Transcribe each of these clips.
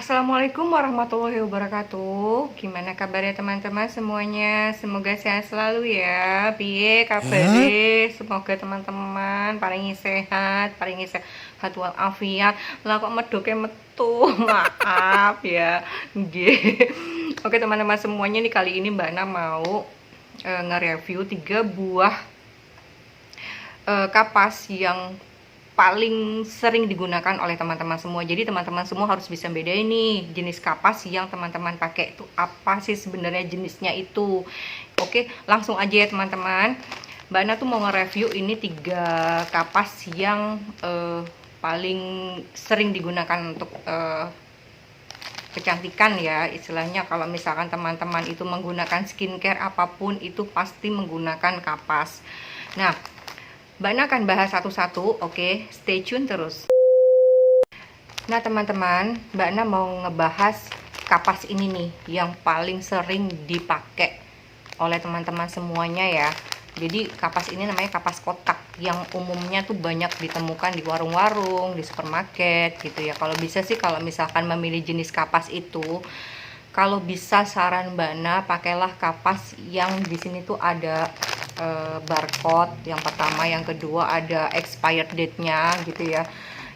Assalamualaikum warahmatullahi wabarakatuh. Gimana kabarnya teman-teman semuanya? Semoga sehat selalu ya. Piye kabare? Semoga teman-teman paling sehat walafiat. Lah kok medoke metu. Maaf ya. Nggih. Oke teman-teman semuanya nih, kali ini Mbak Na mau nge-review 3 buah kapas yang paling sering digunakan oleh teman-teman semua. Jadi teman-teman semua harus bisa bedain nih jenis kapas yang teman-teman pakai itu apa sih sebenarnya jenisnya itu. Oke, langsung aja ya teman-teman. Mbak Ana tuh mau nge-review ini 3 kapas yang paling sering digunakan untuk kecantikan ya istilahnya. Kalau misalkan teman-teman itu menggunakan skincare apapun itu pasti menggunakan kapas. Nah, Mbak Ana akan bahas satu-satu, oke? Stay tune terus. Nah teman-teman, Mbak Ana mau ngebahas kapas ini nih yang paling sering dipakai oleh teman-teman semuanya ya. Jadi kapas ini namanya kapas kotak yang umumnya tuh banyak ditemukan di warung-warung, di supermarket gitu ya. Kalau bisa sih kalau misalkan memilih jenis kapas itu, kalau bisa saran Mbak Ana pakailah kapas yang di sini tuh ada barcode yang pertama, yang kedua ada expired date-nya gitu ya.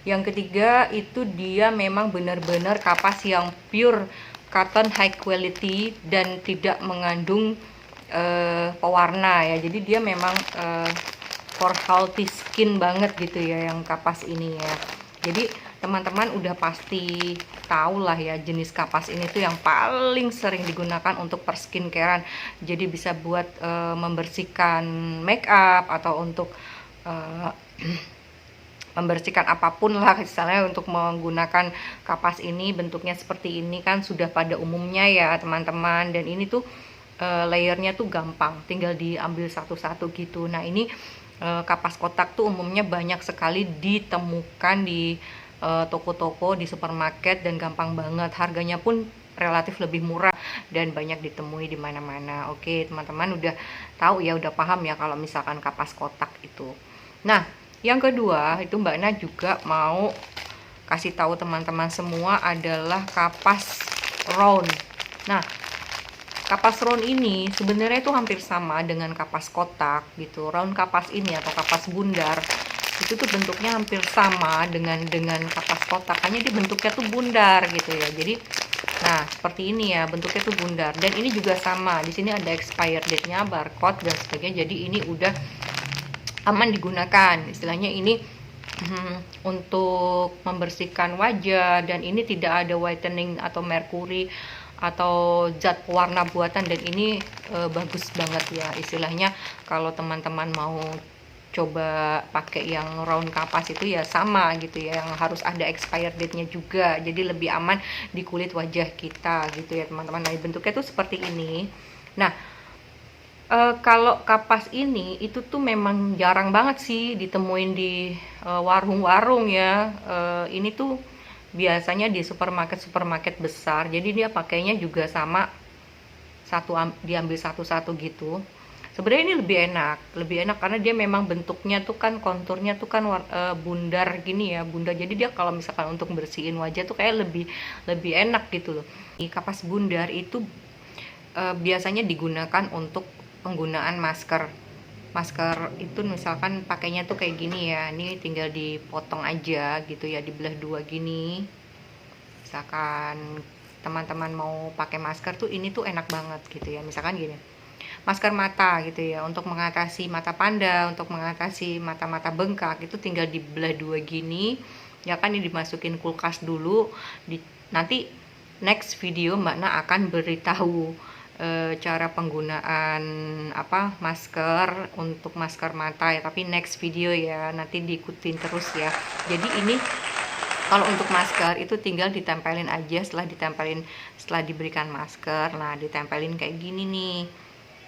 Yang ketiga itu dia memang benar-benar kapas yang pure cotton high quality dan tidak mengandung pewarna ya. Jadi dia memang for healthy skin banget gitu ya yang kapas ini ya. Jadi teman-teman udah pasti tahu lah ya jenis kapas ini tuh yang paling sering digunakan untuk perskincarean. Jadi bisa buat membersihkan make up atau untuk membersihkan apapun lah, misalnya untuk menggunakan kapas ini bentuknya seperti ini kan sudah pada umumnya ya teman-teman. Dan ini tuh layernya tuh gampang, tinggal diambil satu-satu gitu. Nah ini kapas kotak tuh umumnya banyak sekali ditemukan di toko-toko, di supermarket, dan gampang banget. Harganya pun relatif lebih murah dan banyak ditemui di mana-mana. Oke teman-teman udah tahu ya, udah paham ya kalau misalkan kapas kotak itu. Nah yang kedua itu Mbak Na juga mau kasih tahu teman-teman semua adalah kapas round. Nah kapas round ini sebenarnya itu hampir sama dengan kapas kotak gitu. Round kapas ini atau kapas bundar itu tuh bentuknya hampir sama dengan kapas kotak, hanya di bentuknya tuh bundar gitu ya. Jadi nah seperti ini ya, bentuknya tuh bundar. Dan ini juga sama, di sini ada expired date-nya, barcode dan sebagainya. Jadi ini udah aman digunakan. Istilahnya ini untuk membersihkan wajah, dan ini tidak ada whitening atau merkuri atau zat pewarna buatan. Dan ini bagus banget ya istilahnya. Kalau teman-teman mau coba pakai yang round kapas itu ya sama gitu ya, yang harus ada expired date-nya juga, jadi lebih aman di kulit wajah kita gitu ya teman-teman. Nah bentuknya tuh seperti ini. Nah kalau kapas ini itu tuh memang jarang banget sih ditemuin di warung-warung ya. Ini tuh biasanya di supermarket besar. Jadi dia pakainya juga sama, diambil satu-satu gitu. Sebenarnya ini lebih enak karena dia memang bentuknya tuh kan, konturnya tuh kan bundar gini ya, bundar. Jadi dia kalau misalkan untuk bersihin wajah tuh kayak lebih enak gitu loh. Di kapas bundar itu biasanya digunakan untuk penggunaan masker itu. Misalkan pakainya tuh kayak gini ya, ini tinggal dipotong aja gitu ya, dibelah dua gini. Misalkan teman-teman mau pakai masker tuh ini tuh enak banget gitu ya. Misalkan gini, masker mata gitu ya, untuk mengatasi mata panda, untuk mengatasi mata-mata bengkak, itu tinggal dibelah dua gini ya kan. Ini dimasukin kulkas dulu. Nanti next video Mbak Na akan beritahu cara penggunaan masker untuk masker mata ya, tapi next video ya, nanti diikutin terus ya. Jadi ini kalau untuk masker itu tinggal ditempelin aja, setelah diberikan masker, nah ditempelin kayak gini nih.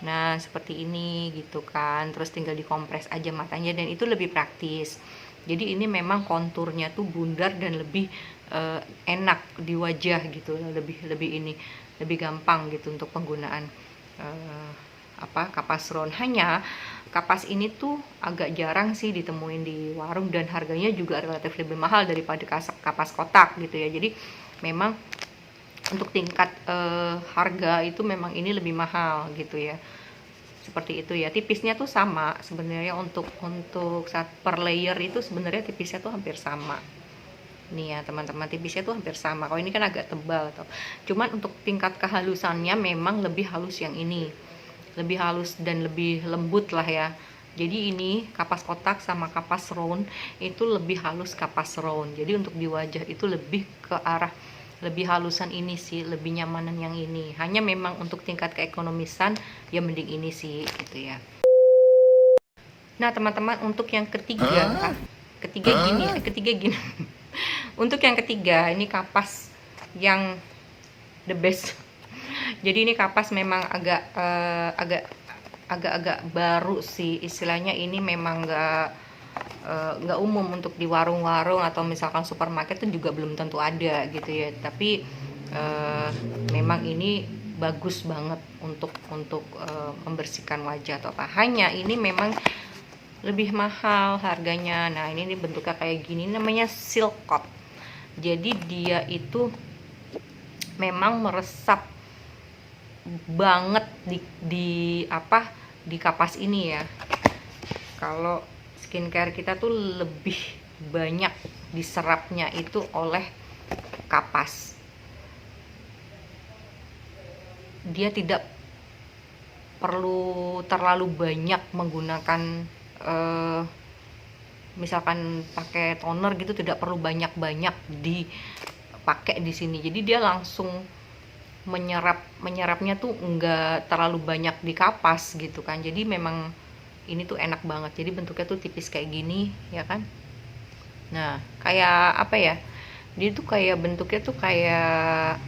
Nah seperti ini gitu kan, terus tinggal dikompres aja matanya, dan itu lebih praktis. Jadi ini memang konturnya tuh bundar dan lebih enak di wajah gitu, lebih gampang gitu untuk penggunaan kapas round. Hanya kapas ini tuh agak jarang sih ditemuin di warung, dan harganya juga relatif lebih mahal daripada kapas kotak gitu ya. Jadi memang untuk tingkat harga itu memang ini lebih mahal gitu ya, seperti itu ya. Tipisnya tuh sama sebenarnya, untuk saat per layer itu sebenarnya tipisnya tuh hampir sama nih ya teman-teman, tipisnya tuh hampir sama. Kalau ini kan agak tebal tuh, cuman untuk tingkat kehalusannya memang lebih halus yang ini, lebih halus dan lebih lembut lah ya. Jadi ini kapas kotak sama kapas round itu lebih halus kapas round. Jadi untuk di wajah itu lebih ke arah lebih halusan ini sih, lebih nyamanan yang ini. Hanya memang untuk tingkat keekonomisan ya mending ini sih gitu ya. Nah teman-teman, untuk yang ketiga, ketiga gini. Untuk yang ketiga ini kapas yang the best. Jadi ini kapas memang agak baru sih istilahnya. Ini memang nggak umum untuk di warung-warung atau misalkan supermarket itu juga belum tentu ada gitu ya. Tapi memang ini bagus banget untuk membersihkan wajah atau apa. Hanya ini memang lebih mahal harganya. Nah ini bentuknya kayak gini, namanya silk coat. Jadi dia itu memang meresap banget di kapas ini ya. Kalau skincare kita tuh lebih banyak diserapnya itu oleh kapas. Dia tidak perlu terlalu banyak menggunakan misalkan pakai toner gitu, tidak perlu banyak-banyak dipakai di sini. Jadi dia langsung menyerapnya tuh enggak terlalu banyak di kapas gitu kan. Jadi memang ini tuh enak banget. Jadi bentuknya tuh tipis kayak gini ya kan. Nah kayak apa ya, dia tuh kayak bentuknya tuh kayak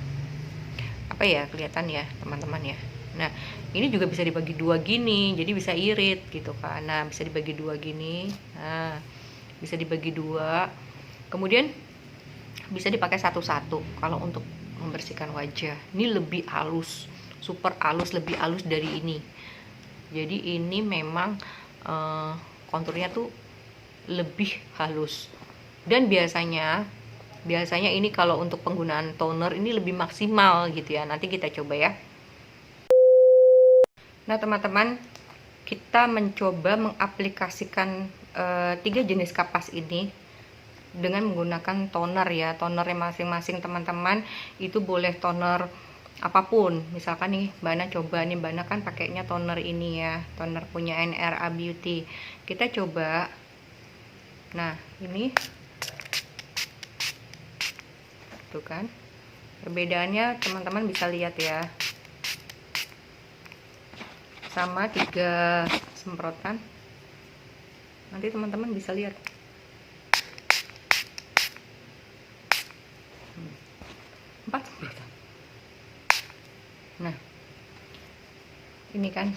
apa ya, kelihatan ya teman-teman ya. Nah ini juga bisa dibagi dua gini, jadi bisa irit gitu kan. Nah bisa dibagi dua gini, nah bisa dibagi dua, kemudian bisa dipakai satu-satu. Kalau untuk membersihkan wajah ini lebih halus, super halus, lebih halus dari ini. Jadi ini memang konturnya tuh lebih halus. Dan biasanya ini kalau untuk penggunaan toner ini lebih maksimal gitu ya. Nanti kita coba ya. Nah teman-teman, kita mencoba mengaplikasikan 3 jenis kapas ini dengan menggunakan toner ya. Tonernya masing-masing teman-teman itu boleh toner apapun. Misalkan nih Mbak Ana coba nih, Mbak Ana kan pakainya toner ini ya, toner punya NRA Beauty. Kita coba. Nah ini tuh kan, perbedaannya teman-teman bisa lihat ya, sama 3 semprotan. Nanti teman-teman bisa lihat 4 semprotan. Nah ini kan,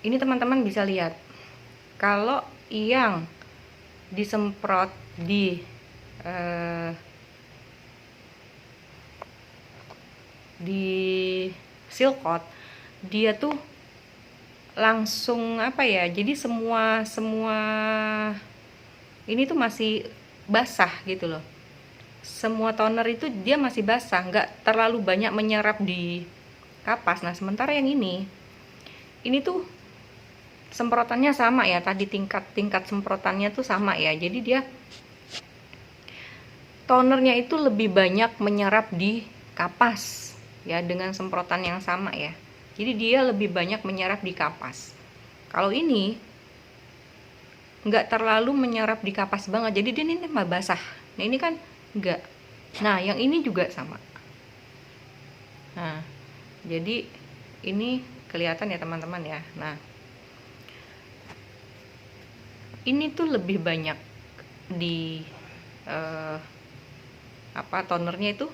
ini teman-teman bisa lihat kalau yang disemprot di silk coat, dia tuh langsung apa ya, jadi semua ini tuh masih basah gitu loh. Semua toner itu dia masih basah, nggak terlalu banyak menyerap di kapas. Nah sementara yang ini tuh semprotannya sama ya, tadi tingkat semprotannya tuh sama ya. Jadi dia tonernya itu lebih banyak menyerap di kapas ya, dengan semprotan yang sama ya. Jadi dia lebih banyak menyerap di kapas. Kalau ini nggak terlalu menyerap di kapas banget, jadi dia ini mah basah. Nah ini kan enggak. Nah yang ini juga sama. Nah jadi ini kelihatan ya teman-teman ya. Nah ini tuh lebih banyak di tonernya itu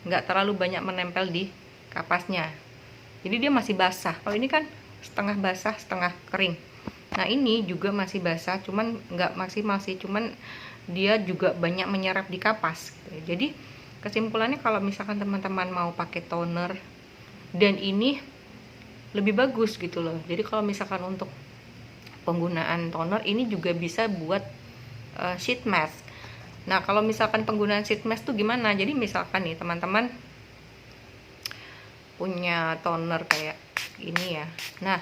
nggak terlalu banyak menempel di kapasnya. Jadi dia masih basah. Kalau ini kan setengah basah setengah kering. Nah ini juga masih basah, cuman nggak maksimal sih, cuman dia juga banyak menyerap di kapas gitu. Jadi kesimpulannya kalau misalkan teman-teman mau pakai toner dan ini lebih bagus gitu loh. Jadi kalau misalkan untuk penggunaan toner ini juga bisa buat sheet mask. Nah, kalau misalkan penggunaan sheet mask tuh gimana? Jadi misalkan nih teman-teman punya toner kayak ini ya. Nah,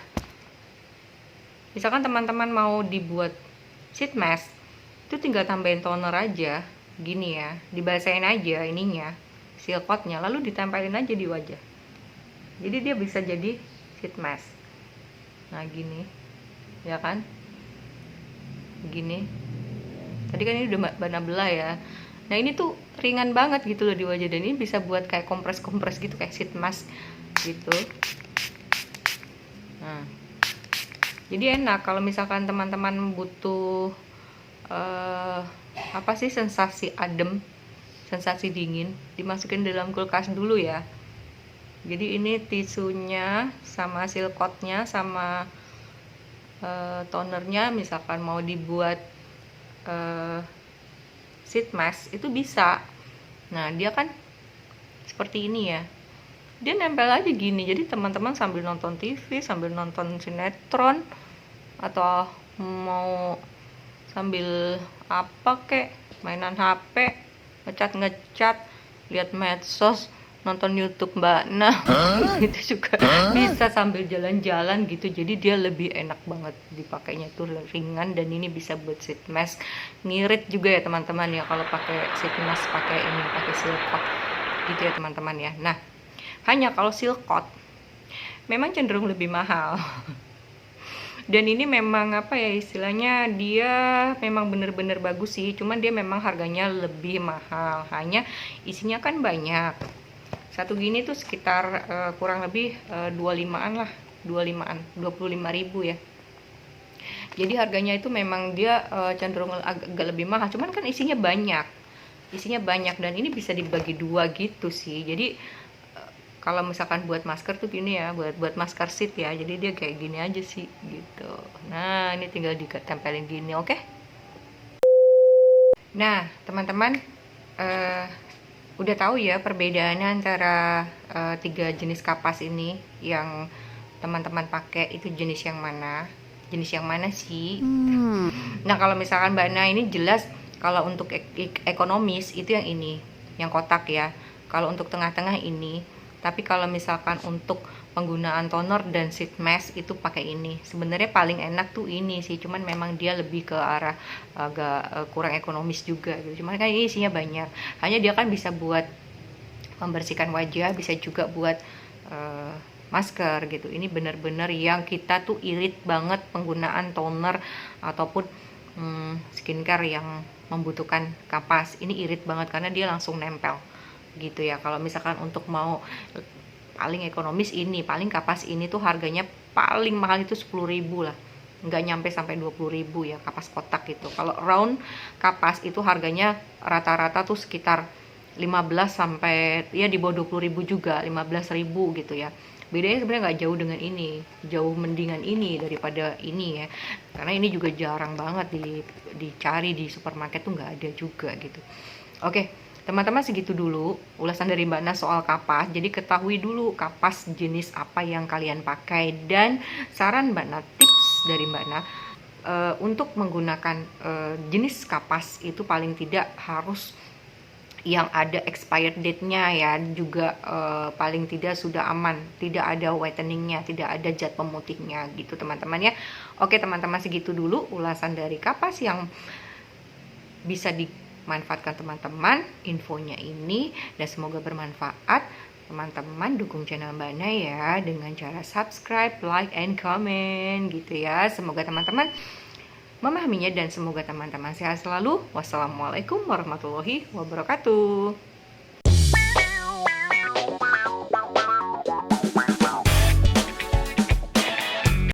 misalkan teman-teman mau dibuat sheet mask, itu tinggal tambahin toner aja, gini ya, dibasahin aja ininya, silkotnya, lalu ditempelin aja di wajah. Jadi dia bisa jadi sheet mask. Nah, gini, ya kan? Gini. Tadi kan ini udah Mbak belah ya. Nah, ini tuh ringan banget gitu loh di wajah, dan ini bisa buat kayak kompres-kompres gitu, kayak sheet mask gitu. Nah, jadi enak kalau misalkan teman-teman butuh apa sih, sensasi adem, sensasi dingin, dimasukin dalam kulkas dulu ya. Jadi ini tisunya sama silkotnya sama tonernya, misalkan mau dibuat sheet mask itu bisa. Nah, dia kan seperti ini ya, dia nempel aja gini. Jadi teman-teman sambil nonton TV, sambil nonton sinetron, atau mau sambil apa kek, mainan HP, ngecat, lihat medsos, nonton YouTube Mbak Nah, itu juga bisa sambil jalan-jalan gitu. Jadi dia lebih enak banget dipakainya, tuh ringan, dan ini bisa buat sheet mask. Ngirit juga ya teman-teman ya kalau pakai sheet mask, pakai ini, pakai silkot gitu ya teman-teman ya. Nah, hanya kalau silkot memang cenderung lebih mahal. Dan ini memang apa ya istilahnya, dia memang bener-bener bagus sih, cuman dia memang harganya lebih mahal. Hanya isinya kan banyak. Satu gini tuh sekitar kurang lebih 25-an lah, 25.000 ya. Jadi harganya itu memang dia cenderung agak lebih mahal, cuman kan isinya banyak. Dan ini bisa dibagi dua gitu sih. Jadi kalau misalkan buat masker tuh gini ya, buat masker sheet ya, jadi dia kayak gini aja sih gitu. Nah, ini tinggal ditempelin gini, oke? Nah, teman-teman udah tahu ya perbedaannya antara 3 jenis kapas ini. Yang teman-teman pakai itu jenis yang mana? Jenis yang mana sih? Nah, kalau misalkan Mbak Nah ini jelas kalau untuk ekonomis itu yang ini, yang kotak ya. Kalau untuk tengah-tengah ini. Tapi kalau misalkan untuk penggunaan toner dan sheet mask itu pakai ini. Sebenarnya paling enak tuh ini sih, cuman memang dia lebih ke arah agak kurang ekonomis juga gitu. Cuman kan ini isinya banyak. Hanya dia kan bisa buat membersihkan wajah, bisa juga buat masker gitu. Ini benar-benar yang kita tuh irit banget penggunaan toner ataupun skincare yang membutuhkan kapas. Ini irit banget karena dia langsung nempel gitu ya. Kalau misalkan untuk mau paling ekonomis ini, paling kapas ini tuh harganya paling mahal itu 10.000 lah, nggak nyampe sampai 20.000 ya kapas kotak gitu. Kalau round kapas itu harganya rata-rata tuh sekitar 15 sampai ya di bawah 20.000 juga, 15.000 gitu ya. Bedanya sebenarnya nggak jauh dengan ini, jauh mendingan ini daripada ini ya, karena ini juga jarang banget dicari di supermarket tuh, nggak ada juga gitu. Oke, teman-teman, segitu dulu ulasan dari Mbak Nah soal kapas. Jadi ketahui dulu kapas jenis apa yang kalian pakai, dan saran Mbak Nah, tips dari Mbak Nah untuk menggunakan jenis kapas itu paling tidak harus yang ada expired date-nya ya, juga paling tidak sudah aman, tidak ada whiteningnya, tidak ada zat pemutihnya gitu teman-teman ya. Oke teman-teman, segitu dulu ulasan dari kapas yang bisa dimanfaatkan teman-teman infonya ini, dan semoga bermanfaat. Teman-teman dukung channel Mbak Nah ya dengan cara subscribe, like, and comment gitu ya. Semoga teman-teman memahaminya dan semoga teman-teman sehat selalu. Wassalamualaikum warahmatullahi wabarakatuh.